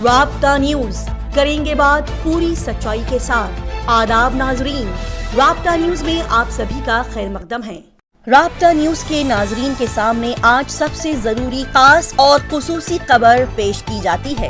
رابطہ نیوز کریں گے بات پوری سچائی کے ساتھ۔ آداب ناظرین، رابطہ نیوز میں آپ سبھی کا خیر مقدم ہے۔ رابطہ نیوز کے ناظرین کے سامنے آج سب سے ضروری خاص اور خصوصی خبر پیش کی جاتی ہے۔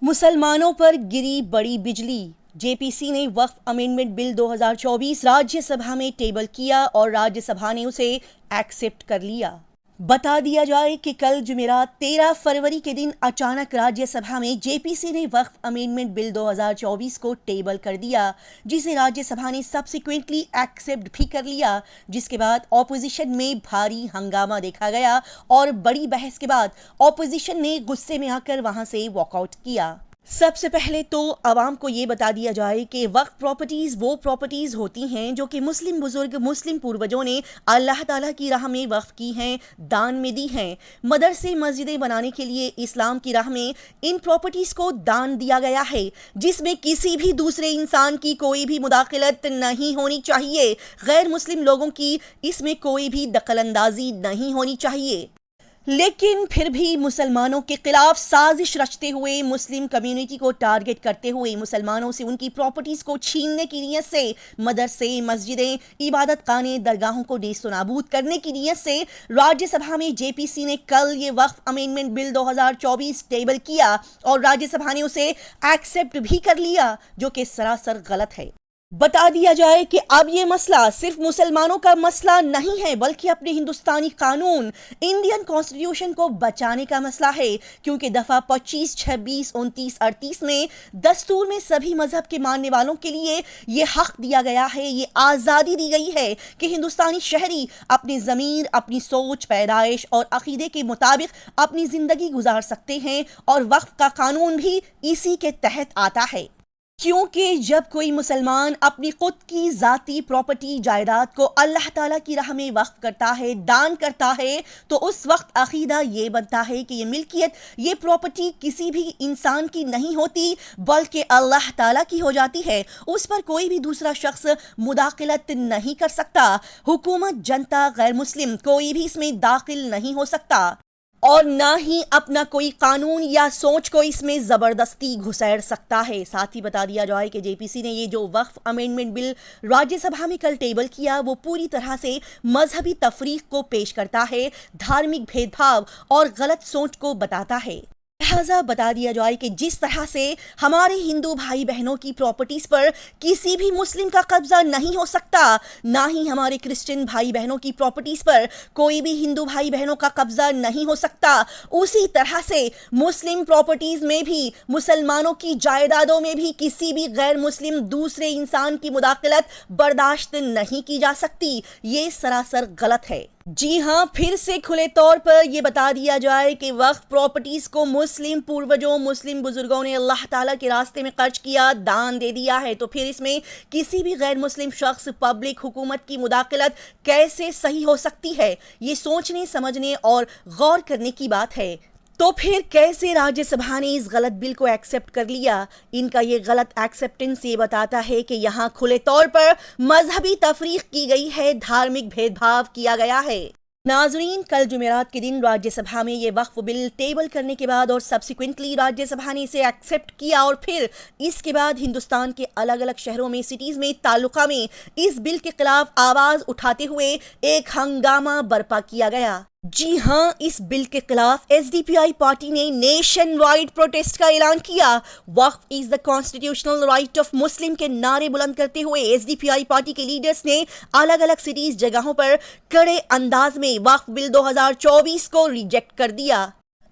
مسلمانوں پر گری بڑی بجلی، جے پی سی نے وقف امینڈمنٹ بل 2024 راجیہ سبھا میں ٹیبل کیا اور راجیہ سبھا نے اسے ایکسپٹ کر لیا۔ بتا دیا جائے کہ کل جمعرات 13 فروری کے دن اچانک راجیہ سبھا میں جے پی سی نے وقف امینڈمنٹ بل 2024 کو ٹیبل کر دیا، جسے راجیہ سبھا نے سبسیکوینٹلی ایکسپٹ بھی کر لیا، جس کے بعد اپوزیشن میں بھاری ہنگامہ دیکھا گیا اور بڑی بحث کے بعد اپوزیشن نے غصے میں آ کر وہاں سے واک آؤٹ کیا۔ سب سے پہلے تو عوام کو یہ بتا دیا جائے کہ وقف پراپرٹیز وہ پراپرٹیز ہوتی ہیں جو کہ مسلم بزرگ، مسلم پوروجوں نے اللہ تعالیٰ کی راہ میں وقف کی ہیں، دان میں دی ہیں۔ مدرسے مسجدیں بنانے کے لیے اسلام کی راہ میں ان پراپرٹیز کو دان دیا گیا ہے، جس میں کسی بھی دوسرے انسان کی کوئی بھی مداخلت نہیں ہونی چاہیے، غیر مسلم لوگوں کی اس میں کوئی بھی دخل اندازی نہیں ہونی چاہیے۔ لیکن پھر بھی مسلمانوں کے خلاف سازش رچتے ہوئے، مسلم کمیونٹی کو ٹارگٹ کرتے ہوئے، مسلمانوں سے ان کی پراپرٹیز کو چھیننے کی نیت سے مدرسے، مسجدیں، عبادت خانے، درگاہوں کو نیست و نابود کرنے کی نیت سے راجیہ سبھا میں جے پی سی نے کل یہ وقف امینڈمنٹ بل 2024 ٹیبل کیا اور راجیہ سبھا نے اسے ایکسپٹ بھی کر لیا، جو کہ سراسر غلط ہے۔ بتا دیا جائے کہ اب یہ مسئلہ صرف مسلمانوں کا مسئلہ نہیں ہے، بلکہ اپنے ہندوستانی قانون، انڈین کانسٹیٹیوشن کو بچانے کا مسئلہ ہے، کیونکہ دفعہ 25، 26، 29، 38 میں دستور میں سبھی مذہب کے ماننے والوں کے لیے یہ حق دیا گیا ہے، یہ آزادی دی گئی ہے کہ ہندوستانی شہری اپنی ضمیر، اپنی سوچ، پیدائش اور عقیدے کے مطابق اپنی زندگی گزار سکتے ہیں، اور وقف کا قانون بھی اسی کے تحت آتا ہے۔ کیونکہ جب کوئی مسلمان اپنی خود کی ذاتی پراپرٹی، جائیداد کو اللہ تعالیٰ کی راہ میں وقف کرتا ہے، دان کرتا ہے، تو اس وقت عقیدہ یہ بنتا ہے کہ یہ ملکیت، یہ پراپرٹی کسی بھی انسان کی نہیں ہوتی، بلکہ اللہ تعالیٰ کی ہو جاتی ہے۔ اس پر کوئی بھی دوسرا شخص مداخلت نہیں کر سکتا، حکومت، جنتا، غیر مسلم کوئی بھی اس میں داخل نہیں ہو سکتا، اور نہ ہی اپنا کوئی قانون یا سوچ کو اس میں زبردستی گھسیڑ سکتا ہے۔ ساتھ ہی بتا دیا جائے کہ جے پی سی نے یہ جو وقف امینڈمنٹ بل راجیہ سبھا میں کل ٹیبل کیا، وہ پوری طرح سے مذہبی تفریق کو پیش کرتا ہے، دھارمک بھید بھاؤ اور غلط سوچ کو بتاتا ہے۔ لہٰذا بتا دیا جائے کہ جس طرح سے ہمارے ہندو بھائی بہنوں کی پراپرٹیز پر کسی بھی مسلم کا قبضہ نہیں ہو سکتا، نہ ہی ہمارے کرسچن بھائی بہنوں کی پراپرٹیز پر کوئی بھی ہندو بھائی بہنوں کا قبضہ نہیں ہو سکتا، اسی طرح سے مسلم پراپرٹیز میں بھی، مسلمانوں کی جائیدادوں میں بھی کسی بھی غیر مسلم دوسرے انسان کی مداخلت برداشت نہیں کی جا سکتی۔ یہ سراسر غلط ہے۔ جی ہاں، پھر سے کھلے طور پر یہ بتا دیا جائے کہ وقف پراپرٹیز کو مسلم پوروجوں، مسلم بزرگوں نے اللہ تعالیٰ کے راستے میں خرچ کیا، دان دے دیا ہے، تو پھر اس میں کسی بھی غیر مسلم شخص، پبلک، حکومت کی مداخلت کیسے صحیح ہو سکتی ہے؟ یہ سوچنے، سمجھنے اور غور کرنے کی بات ہے۔ تو پھر کیسے راجیہ سبھا نے اس غلط بل کو ایکسپٹ کر لیا؟ ان کا یہ غلط ایکسپٹنس یہ بتاتا ہے کہ یہاں کھلے طور پر مذہبی تفریق کی گئی ہے، دھارمک بھید بھاؤ کیا گیا ہے۔ ناظرین، کل جمعرات کے دن راجیہ سبھا میں یہ وقف بل ٹیبل کرنے کے بعد اور سبسیکوینٹلی راجیہ سبھا نے اسے ایکسپٹ کیا، اور پھر اس کے بعد ہندوستان کے الگ الگ شہروں میں، سٹیز میں، تعلقہ میں اس بل کے خلاف آواز اٹھاتے ہوئے ایک ہنگامہ برپا کیا گیا۔ جی ہاں، اس بل کے خلاف ایس ڈی پی آئی پارٹی نے نیشن وائڈ پروٹیسٹ کا اعلان کیا۔ وقف از دا کانسٹیٹیوشنل رائٹ آف مسلم کے نعرے بلند کرتے ہوئے ایس ڈی پی آئی پارٹی کے لیڈرز نے الگ الگ سٹیز، جگہوں پر کڑے انداز میں وقف بل 2024 کو ریجیکٹ کر دیا۔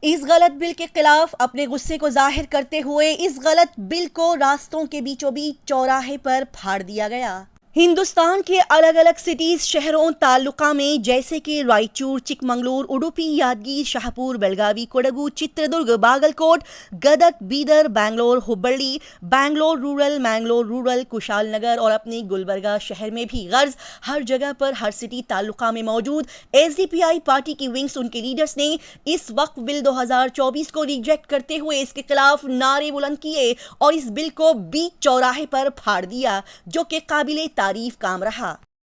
اس غلط بل کے خلاف اپنے غصے کو ظاہر کرتے ہوئے اس غلط بل کو راستوں کے بیچوں بیچ چوراہے پر پھاڑ دیا گیا۔ ہندوستان کے الگ الگ سٹیز، شہروں، تعلقہ میں، جیسے کہ رائچور، چک منگلور، اڈوپی، یادگیر، شاہپور، بیلگاوی، کوڈگو، چتردرگ، باگل کوٹ، گدک، بیدر، بنگلور، ہبڑی، بنگلور رورل، مینگلور رورل، کشال نگر اور اپنے گلبرگہ شہر میں بھی، غرض ہر جگہ پر، ہر سٹی، تعلقہ میں موجود ایس ڈی پی آئی پارٹی کی ونگز، ان کے لیڈرز نے اس وقف بل 2024 کو ریجیکٹ کرتے ہوئے اس کے خلاف نعرے بلند کیے اور اس بل کو بیچ چوراہے پر پھاڑ دیا، جو کہ قابل تعریف کام رہا۔